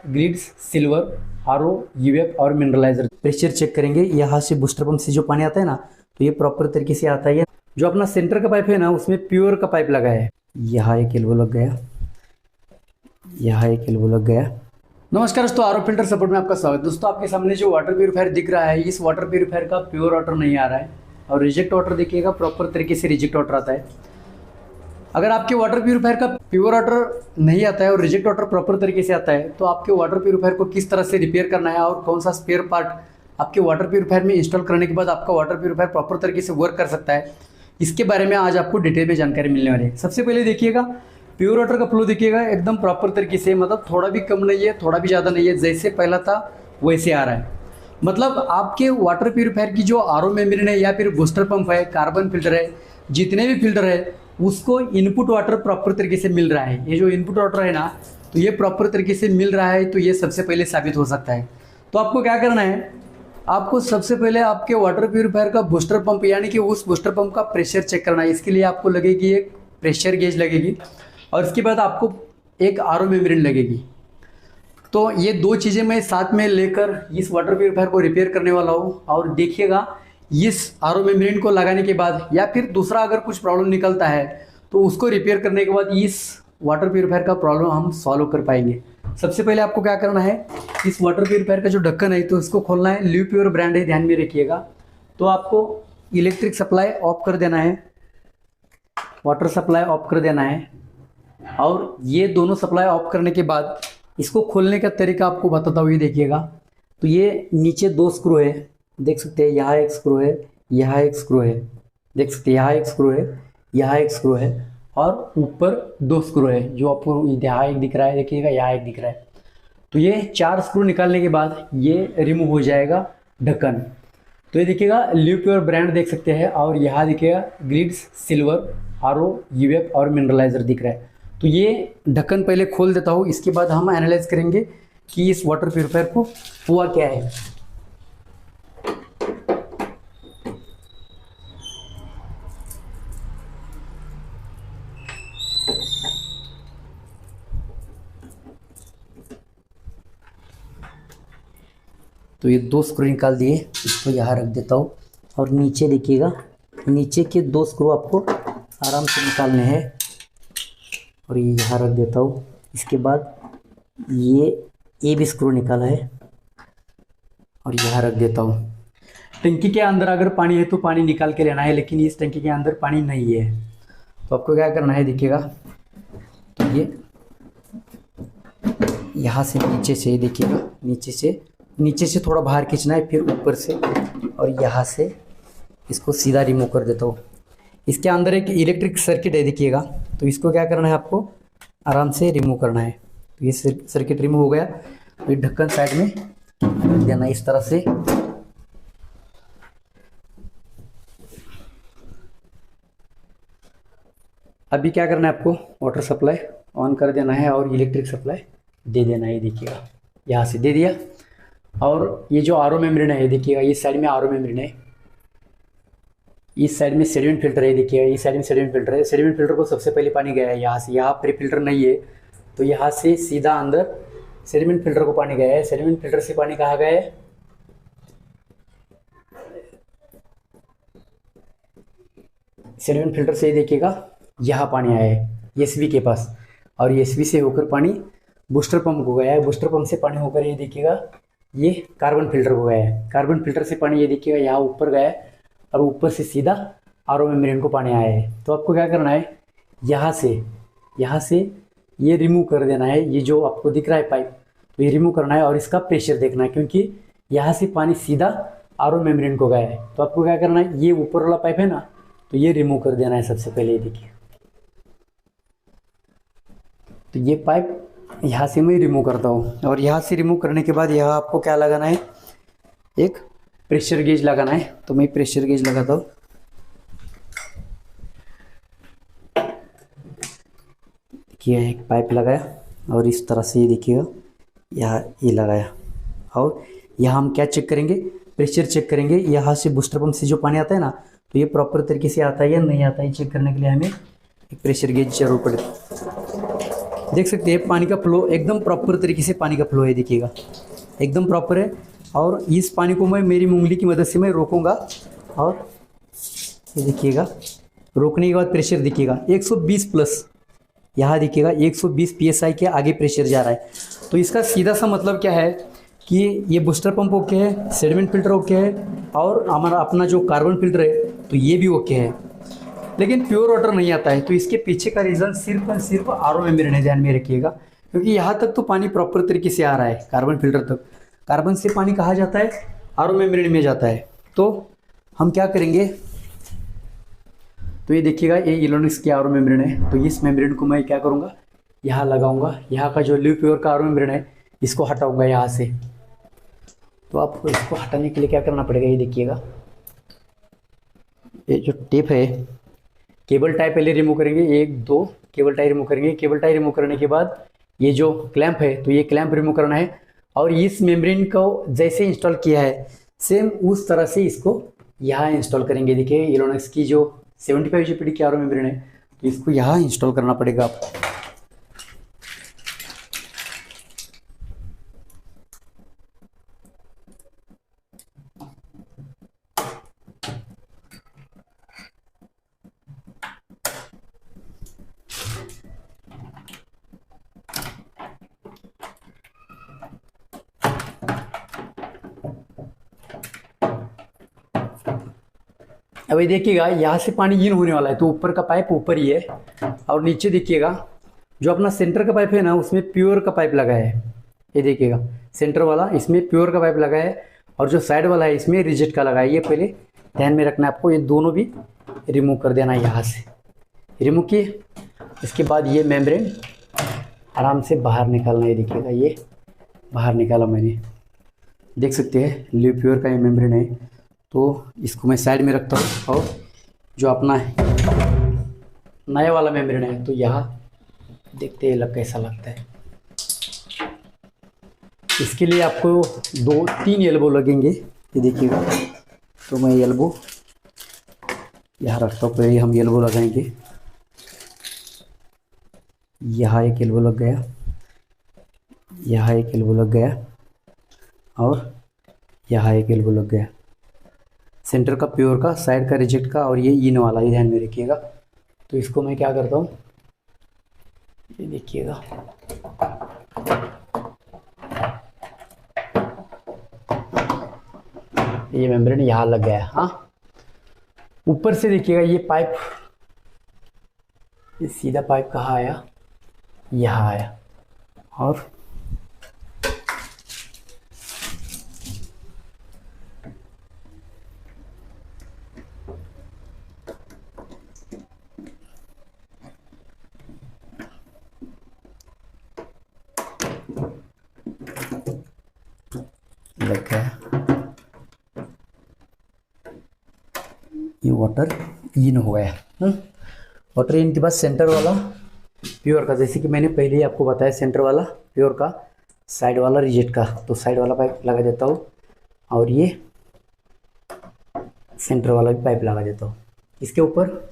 Grids, silver, RO, UF और मिनरलाइजर। Pressure check करेंगे, यहाँ से बूस्टर पंप से जो पानी आता है ना, तो ये प्रॉपर तरीके से आता है। जो अपना सेंटर का पाइप है ना, उसमें प्योर का पाइप लगा है। यहाँ एक एल्बो लग गया, यहाँ एक एल्बो लग गया। नमस्कार दोस्तों, आरओ फिल्टर सपोर्ट में आपका स्वागत। दोस्तों, आपके सामने जो वाटर प्यूरीफायर दिख रहा है, इस वाटर प्यूरीफायर का प्योर वाटर नहीं आ रहा है और रिजेक्ट वाटर देखिएगा, प्रॉपर तरीके से रिजेक्ट वाटर आता है। अगर आपके वाटर प्यूरीफायर का प्योर वाटर नहीं आता है और रिजेक्ट वाटर प्रॉपर तरीके से आता है, तो आपके वाटर प्यूरीफायर को किस तरह से रिपेयर करना है और कौन सा स्पेयर पार्ट आपके वाटर प्यूरीफायर में इंस्टॉल करने के बाद आपका वाटर प्यूरीफायर प्रॉपर तरीके से वर्क कर सकता है, इसके बारे में आज आपको डिटेल में जानकारी मिलने वाली है। सबसे पहले देखिएगा, प्योर वाटर का फ्लो देखिएगा एकदम प्रॉपर तरीके से, मतलब थोड़ा भी कम नहीं है, थोड़ा भी ज़्यादा नहीं है, जैसे पहला था वैसे आ रहा है। मतलब आपके वाटर प्यूरीफायर की जो आरओ मेम्ब्रेन है या फिर बूस्टर पंप है, कार्बन फिल्टर है, जितने भी फिल्टर है, उसको इनपुट वाटर प्रॉपर तरीके से मिल रहा है। ये जो इनपुट वाटर है ना, तो ये प्रॉपर तरीके से मिल रहा है, तो ये सबसे पहले साबित हो सकता है। तो आपको क्या करना है, आपको सबसे पहले आपके वाटर प्यूरीफायर का बूस्टर पंप यानी कि उस बूस्टर पंप का प्रेशर चेक करना है। इसके लिए आपको लगेगी एक प्रेशर गेज लगेगी और इसके बाद आपको एक आरओ मेम्ब्रेन लगेगी। तो ये दो चीज़ें मैं साथ में लेकर इस वाटर प्यूरीफायर को रिपेयर करने वाला हूँ। और देखिएगा, इस आरओ मेम्ब्रेन को लगाने के बाद या फिर दूसरा अगर कुछ प्रॉब्लम निकलता है तो उसको रिपेयर करने के बाद इस वाटर प्यूरीफायर का प्रॉब्लम हम सॉल्व कर पाएंगे। सबसे पहले आपको क्या करना है, इस वाटर प्यूरीफायर का जो ढक्कन है तो इसको खोलना है। लिव प्योर ब्रांड है, ध्यान में रखिएगा। तो आपको इलेक्ट्रिक सप्लाई ऑफ कर देना है, वाटर सप्लाई ऑफ कर देना है, और ये दोनों सप्लाई ऑफ करने के बाद इसको खोलने का तरीका आपको बताता हूँ। ये देखिएगा, तो ये नीचे दो स्क्रू है, देख सकते हैं। यहाँ एक स्क्रू है, यहाँ एक स्क्रू है, देख सकते हैं। यहाँ एक स्क्रू है, यहाँ एक स्क्रू है, और ऊपर दो स्क्रू है, जो आपको यहाँ एक दिख रहा है, देखिएगा यहाँ एक दिख रहा है। तो ये चार स्क्रू निकालने के बाद ये रिमूव हो जाएगा ढक्कन। तो ये देखिएगा, लिव प्योर ब्रांड देख सकते हैं, और यहाँ देखिएगा ग्रिड्स, सिल्वर, आरओ, यूएफ और मिनरलाइजर दिख रहा है। तो ये ढक्कन पहले खोल देता हूँ, इसके बाद हम एनालाइज करेंगे कि इस वाटर प्यूरीफायर को हुआ क्या है। तो ये दो स्क्रू निकाल दिए, इसको यहाँ रख देता हूँ। और नीचे देखिएगा, नीचे के दो स्क्रू आपको आराम से निकालने हैं, और ये यहाँ रख देता हूँ। इसके बाद ये भी स्क्रू निकाला है और यहाँ रख देता हूँ। टंकी के अंदर अगर पानी है तो पानी निकाल के लेना है, लेकिन इस टंकी के अंदर पानी नहीं है। तो आपको क्या करना है, देखिएगा, तो ये यहाँ से नीचे से, देखिएगा, नीचे से थोड़ा बाहर खींचना है, फिर ऊपर से, और यहाँ से इसको सीधा रिमूव कर देता हूँ। इसके अंदर एक इलेक्ट्रिक सर्किट है, देखिएगा। तो इसको क्या करना है, आपको आराम से रिमूव करना है। तो ये सर्किट रिमूव हो गया। तो ये ढक्कन साइड में रख देना इस तरह से। अभी क्या करना है, आपको वाटर सप्लाई ऑन कर देना है और इलेक्ट्रिक सप्लाई दे देना है। देखिएगा, यहाँ से दे दिया। और ये जो आरओ मेम्ब्रेन है, देखिएगा, इस साइड में आरओ मेम्ब्रेन है, इस साइड में सेडिमेंट फिल्टर है। देखिएगा, इस साइड में सेडिमेंट फिल्टर है। सेडिमेंट फिल्टर को सबसे पहले पानी गया है यहाँ से, यहाँ प्री फिल्टर नहीं है, तो यहाँ से सीधा अंदर सेडिमेंट फिल्टर को पानी गया है। सेडिमेंट फिल्टर से पानी कहाँ गया है, सेडिमेंट फिल्टर से देखिएगा यहाँ पानी आया है एसबी के पास, और एसबी से होकर पानी बूस्टर पंप को गया है। बूस्टर पंप से पानी होकर ये देखिएगा, ये कार्बन फिल्टर को गया है। कार्बन फिल्टर से पानी ये देखिएगा यहाँ ऊपर गया है, और ऊपर से सीधा आरओ मेम्ब्रेन को पानी आया है। तो आपको क्या करना है, यहाँ से ये रिमूव कर देना है। ये जो आपको दिख रहा है पाइप, तो ये रिमूव करना है और इसका प्रेशर देखना है, क्योंकि यहाँ से पानी सीधा आरओ मेम्ब्रेन को गया है। तो आपको क्या करना है, ये ऊपर वाला पाइप है ना, तो ये रिमूव कर देना है सबसे पहले। ये देखिए, तो ये पाइप यहाँ से मैं रिमूव करता हूँ, और यहाँ से रिमूव करने के बाद यहाँ आपको क्या लगाना है, एक प्रेशर गेज लगाना है। तो मैं प्रेशर गेज लगाता हूँ। देखिए, एक पाइप लगाया और इस तरह से ये देखिएगा, यहाँ ये लगाया। और यहाँ हम क्या चेक करेंगे, प्रेशर चेक करेंगे। यहाँ से बूस्टर पंप से जो पानी आता है ना, तो ये प्रॉपर तरीके से आता है या नहीं आता है, चेक करने के लिए हमें एक प्रेशर गेज जरूर पड़ेगा। देख सकते हैं पानी का फ्लो एकदम प्रॉपर तरीके से पानी का फ्लो है, देखिएगा एकदम प्रॉपर है। और इस पानी को मैं मेरी उंगली की मदद से मैं रोकूंगा और ये देखिएगा रोकने के बाद प्रेशर देखिएगा 120 प्लस, यहाँ देखिएगा 120 psi के आगे प्रेशर जा रहा है। तो इसका सीधा सा मतलब क्या है कि ये बूस्टर पंप ओके है, सेडिमेंट फिल्टर ओके है और हमारा अपना जो कार्बन फिल्टर है तो ये भी ओके है, लेकिन प्योर वाटर नहीं आता है। तो इसके पीछे का रीज़न सिर्फ और सिर्फ आरओ मेम्ब्रेन है, ध्यान में रखिएगा। क्योंकि यहाँ तक तो पानी प्रॉपर तरीके से आ रहा है कार्बन फिल्टर तक, कार्बन से पानी कहाँ जाता है, आरओ मेम्ब्रेन में जाता है। तो हम क्या करेंगे, तो ये देखिएगा ये इलोनिक्स की आरओ मेम्ब्रेन है। तो इस मेम्ब्रेन को मैं क्या करूँगा, यहाँ लगाऊंगा, यहाँ का जो लिव प्योर का आरओ मेम्ब्रेन है इसको हटाऊंगा यहाँ से। तो आपको इसको हटाने के लिए क्या करना पड़ेगा, ये देखिएगा ये जो टेप है, केबल टाई पहले रिमूव करेंगे, 1 2 केबल टाई रिमूव करेंगे। केबल टाई रिमूव करने के बाद ये जो क्लैंप है तो ये क्लैंप रिमूव करना है। और इस मेम्ब्रेन को जैसे इंस्टॉल किया है सेम उस तरह से इसको यहाँ इंस्टॉल करेंगे। देखिए इलोनिक्स की जो 75 GPD की आरओ मेम्ब्रेन है तो इसको यहाँ इंस्टॉल करना पड़ेगा आपको। अभी देखिएगा यहाँ से पानी इन होने वाला है, तो ऊपर का पाइप ऊपर ही है और नीचे देखिएगा जो अपना सेंटर का पाइप है ना उसमें प्योर का पाइप लगा है। ये देखिएगा सेंटर वाला इसमें प्योर का पाइप लगा है और जो साइड वाला है इसमें रिजेक्ट का लगा है। ये पहले ध्यान में रखना है आपको, ये दोनों भी रिमूव कर देना है। यहाँ से रिमूव किए, इसके बाद ये मेम्ब्रेन आराम से बाहर निकालना है। देखिएगा ये बाहर निकाला मैंने, देख सकते हैं लिव प्योर का ये मेम्ब्रेन है। तो इसको मैं साइड में रखता हूँ और जो अपना नया वाला मेम्ब्रेन है तो यहाँ देखते हैं कैसा लगता है। इसके लिए आपको 2-3 एल्बो लगेंगे, ये देखिएगा। तो मैं एल्बो यहाँ रखता हूँ, पहले हम एल्बो लगाएंगे। यहाँ एक एल्बो लग गया, यहाँ एक एल्बो लग गया और यहाँ एक एल्बो लग गया। सेंटर का प्योर का, साइड का रिजेक्ट का और ये इन वाला, ये ध्यान में रखिएगा। तो इसको मैं क्या करता हूँ, ये देखिएगा ये मेम्ब्रेन यहाँ लग गया। हाँ ऊपर से देखिएगा ये पाइप, ये सीधा पाइप कहाँ आया, यहाँ आया और लग गया। ये वाटर इन हो गया। वाटर इन के बाद सेंटर वाला प्योर का, जैसे कि मैंने पहले ही आपको बताया, सेंटर वाला प्योर का, साइड वाला रिजेक्ट का। तो साइड वाला पाइप लगा देता हूँ और ये सेंटर वाला भी पाइप लगा देता हूँ। इसके ऊपर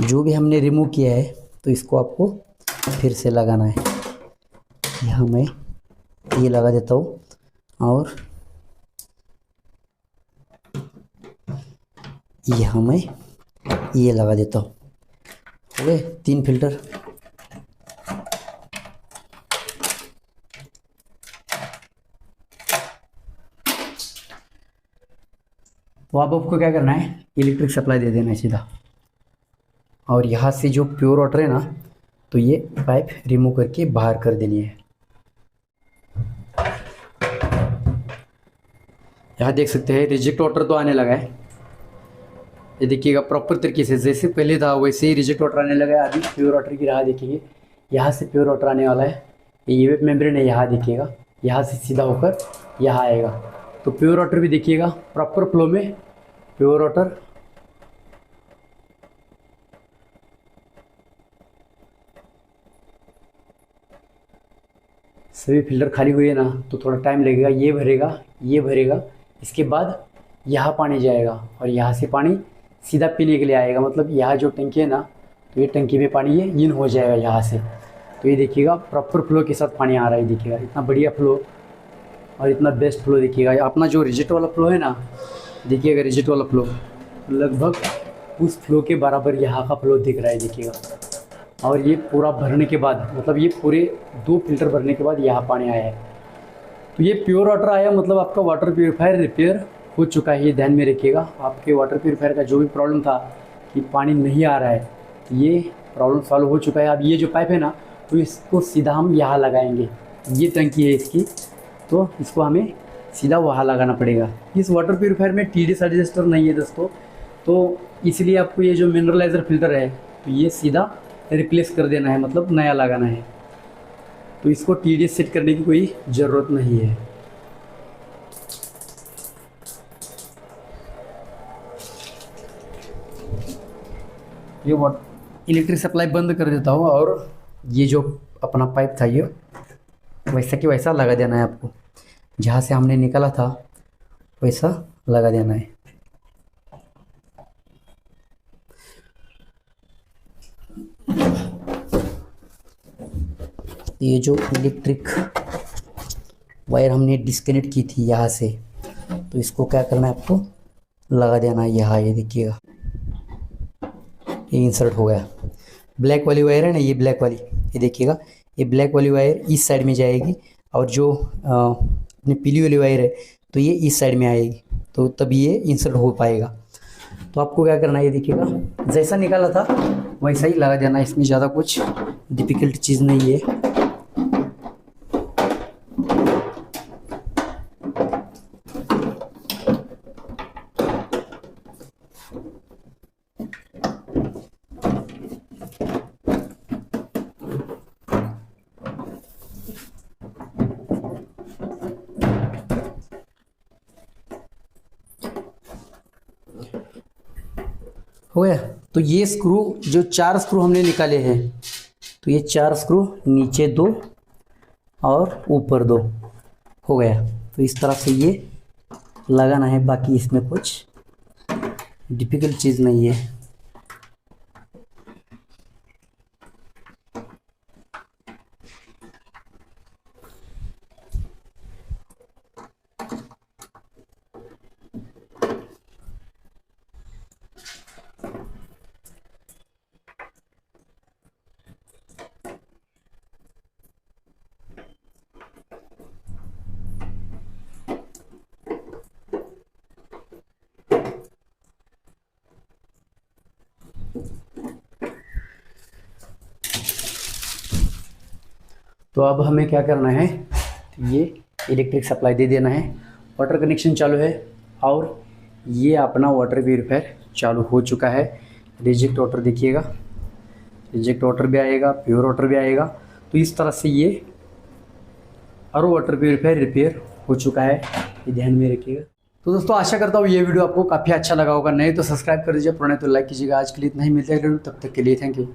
जो भी हमने रिमूव किया है तो इसको आपको फिर से लगाना है। यहाँ मैं ये लगा देता हूँ और यहाँ मैं ये लगा देता हूँ। हो गए 3 फिल्टर। तो अब आपको क्या करना है, इलेक्ट्रिक सप्लाई दे देना है सीधा। और यहाँ से जो प्योर वाटर है ना तो ये पाइप रिमूव करके बाहर कर देनी है। यहाँ देख सकते हैं रिजेक्ट वाटर तो आने लगा है, ये देखिएगा प्रॉपर तरीके से जैसे पहले था वैसे ही रिजेक्ट वाटर आने लगा है। अभी प्योर वाटर की राह देखिए, यहाँ से प्योर वाटर आने वाला है। ये मेम्ब्रेन है, यहाँ देखिएगा, यहाँ से सीधा होकर यहाँ आएगा। तो प्योर वाटर भी देखिएगा प्रॉपर फ्लो में, प्योर वाटर सभी फिल्टर खाली हुए ना तो थोड़ा टाइम लगेगा। ये भरेगा, ये भरेगा, इसके बाद यहाँ पानी जाएगा और यहाँ से पानी सीधा पीने के लिए आएगा। मतलब यहाँ जो टंकी है ना तो ये टंकी में पानी ये इन हो जाएगा यहाँ से। तो ये देखिएगा प्रॉपर फ्लो के साथ पानी आ रहा है, देखिएगा इतना बढ़िया फ्लो और इतना बेस्ट फ्लो। देखिएगा अपना जो रिजेक्ट वाला फ्लो है ना, देखिएगा रिजेक्ट वाला फ्लो लगभग उस फ्लो के बराबर यहाँ का फ्लो दिख रहा है, देखिएगा। और ये पूरा भरने के बाद, मतलब ये पूरे 2 फिल्टर भरने के बाद यहाँ पानी आया है। तो ये प्योर वाटर आया, मतलब आपका वाटर प्योरीफायर रिपेयर हो चुका है, ये ध्यान में रखिएगा। आपके वाटर प्योरीफायर का जो भी प्रॉब्लम था कि पानी नहीं आ रहा है, ये प्रॉब्लम सॉल्व हो चुका है। अब ये जो पाइप है ना, तो इसको सीधा हम यहाँ लगाएंगे। ये टंकी है इसकी, तो इसको हमें सीधा वहाँ लगाना पड़ेगा। इस वाटर प्योरीफायर में TDS एडजस्टर नहीं है दोस्तों, तो इसलिए आपको ये जो मिनरलाइज़र फ़िल्टर है, तो ये सीधा रिप्लेस कर देना है, मतलब नया लगाना है। तो इसको TDS सेट करने की कोई ज़रूरत नहीं है। ये इलेक्ट्रिक सप्लाई बंद कर देता हूँ और ये जो अपना पाइप था ये वैसा कि वैसा लगा देना है आपको। जहाँ से हमने निकाला था वैसा लगा देना है। ये जो इलेक्ट्रिक वायर हमने डिस्कनेक्ट की थी यहाँ से, तो इसको क्या करना है आपको लगा देना है यहाँ। ये देखिएगा ये इंसर्ट हो गया। ब्लैक वाली वायर है ना, ये ब्लैक वाली, ये देखिएगा ये ब्लैक वाली वायर इस साइड में जाएगी और जो अपनी पीली वाली वायर है तो ये इस साइड में आएगी, तो तभी ये इंसर्ट हो पाएगा। तो आपको क्या करना है, ये देखिएगा जैसा निकाला था वैसा ही लगा देना। इसमें ज़्यादा कुछ डिफ़िकल्ट चीज़ नहीं है। हो गया। तो ये स्क्रू जो 4 स्क्रू हमने निकाले हैं, तो ये 4 स्क्रू नीचे 2 और ऊपर 2 हो गया। तो इस तरह से ये लगाना है, बाकी इसमें कुछ डिफ़िकल्ट चीज़ नहीं है। तो अब हमें क्या करना है, ये इलेक्ट्रिक सप्लाई दे देना है। वाटर कनेक्शन चालू है और ये अपना वाटर प्यूरीफायर चालू हो चुका है। रिजेक्ट वाटर देखिएगा, रिजेक्ट वाटर भी आएगा, प्योर वाटर भी आएगा। तो इस तरह से ये और वाटर प्यूरीफायर रिपेयर हो चुका है, ये ध्यान में रखिएगा। तो दोस्तों आशा करता हूँ ये वीडियो आपको काफ़ी अच्छा लगा होगा। नहीं तो सब्सक्राइब कर दीजिए, पुराने तो लाइक कीजिएगा। आज के लिए इतना ही, मिलते हैं तब तक के लिए थैंक यू।